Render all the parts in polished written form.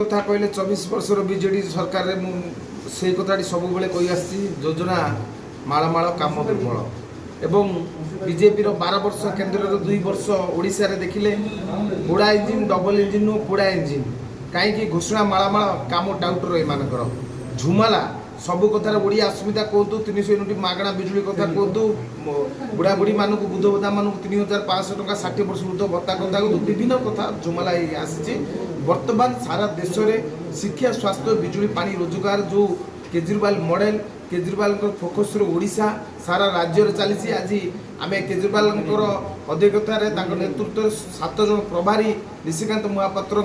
कथा कहले 24 वर्षर बीजेडी सरकार से कथाटी सब कही आसी योजना मालमाल कम दुर्बल एवं बीजेपी 12 वर्ष केन्द्र 2 वर्ष ओडिशा रे देखिले बुढ़ा इंजिन डबल इंजिन नु पुड़ा इंजिन कहीं घोषणा मालमाल कम टाउटर एमानकर झुमाला सब कथार ओडिया असुविधा कहतु 300 यूनिट मागणा बिजुली कथा कहतु बुढ़ा बुढ़ी मानक बुध भत्ता मानक 3500 टका 60 वर्ष वृद्ध भत्ता कथा कहतु विभिन्न कथा झुमाला आसी वर्तमान सारा देश में शिक्षा स्वास्थ्य बिजुली पानी रोजगार जो केजरीवाल मॉडल केजरीवाल फोकस ओडिशा सारा राज्य में चली आज आम केजरीवाल अध्यक्षतार नेतृत्व 7 जन प्रभारी निशिकांत महापात्र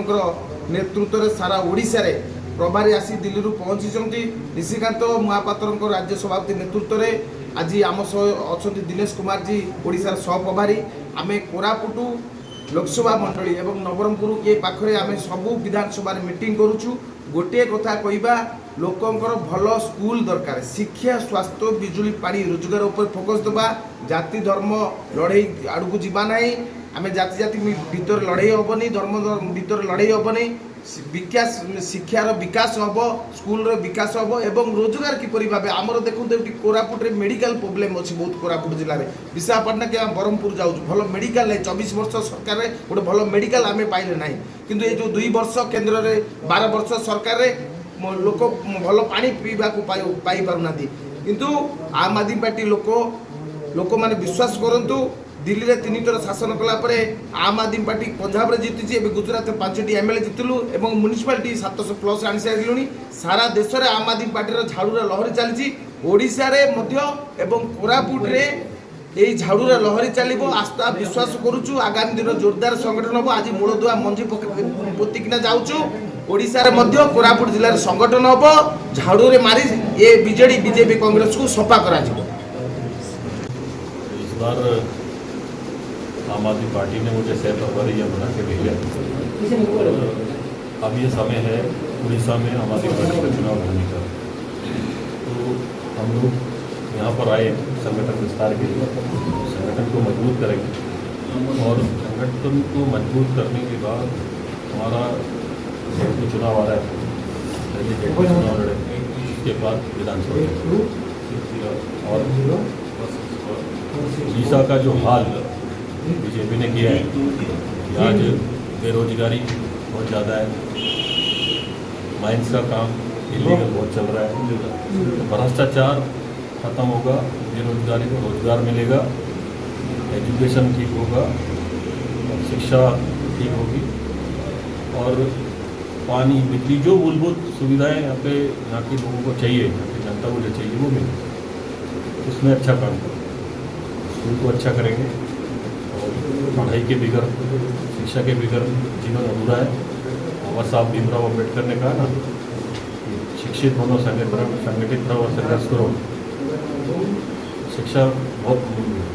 नेतृत्व में सारा ओडिशा रे प्रभारी आसी दिल्ली पहुंची निशिकांत महापात्र राज्य सभापति नेतृत्व में आज आम अच्छा दिनेश कुमार जी ओडिशार सहप्रभारी आम कोरापुटू लोकसभा मंडली एवं नवरंगपुर ये पाखरे आम सबू विधानसभा मीटिंग करुचु गोटे कथा कहवा लोकंकर भल स्कूल दरकार शिक्षा स्वास्थ्य बिजुली पानी रोजगार उपर फोकस देवा जाति धर्म लड़े आड़ू जीवा ना आम जाति जाति भितर लड़े हेनी धर्म भितर लड़े हेनी विकास शिक्षार विकास हम स्कूल विकास हम एवं रोजगार किपरि भाव आमर देखो कोरापुट मेडिकल प्रोब्लेम अच्छी बहुत कोरापुट जिले में विशाखापाटना के ब्रह्मपुर जाऊँ भल मेडिकल नहीं 24 वर्ष सरकार गोटे भल मेडिकल आम पाइले ना किंतु ये जो 2 वर्ष केन्द्र में 12 वर्ष सरकार लोक भल पानी पीवा पाई पारना किंतु आम आदमी पार्टी लोक मैंने विश्वास करंतु दिल्ली में 3 थर शासन कलापर आम आदमी पार्टी पंजाब में जीति गुजरात 5टी एमएलए जीतलु एवं म्युनिसिपालिटी 700+ आनी सारी सारा देश में आम आदमी पार्टी झाड़ूर लहरी चली ओडिशा रे मध्य एवं कोरापुट रे यही झाड़ूर लहरी चलो आस्था विश्वास करुचु आगामी दिन जोरदार संगठन हम आज मूलदुआ मंजी पोतिकिना जाऊँ ओडिशा रे मध्य कोरापुट जिले संगठन हम झाड़ू रे मारी ये बीजेडी बीजेपी कांग्रेस को सफा करा इस बार आम आदमी पार्टी ने मुझे सह प्रभारी बना के भेजा। अब ये समय है उड़ीसा में आम आदमी पार्टी का चुनाव होने का, तो हम लोग यहाँ पर आए संगठन विस्तार के लिए, संगठन को मजबूत करेंगे और संगठन को मजबूत करने के बाद हमारा जो चुनाव आ रहा है पहले जेडी चुनाव लड़ेंगे, उसके बाद विधानसभा और उड़ीसा का जो हाल बीजेपी ने किया है कि आज बेरोजगारी बहुत ज़्यादा है, माइंस का काम इलीगल बहुत चल रहा है, भ्रष्टाचार खत्म होगा, बेरोजगारी को रोजगार मिलेगा, एजुकेशन ठीक होगा, शिक्षा ठीक होगी और पानी बिजली जो मूलभूत सुविधाएं यहाँ के लोगों को चाहिए, यहाँ की जनता को जो चाहिए वो मिले, उसमें अच्छा काम करें, स्कूल को अच्छा करेंगे और पढ़ाई के बगैर शिक्षा के बगैर जीवन अधूरा है। बाबा साहब भीमराव अम्बेडकर ने कहा ना कि शिक्षित होना संगठित रहो और संघर्ष करो, शिक्षा बहुत मूल्य है।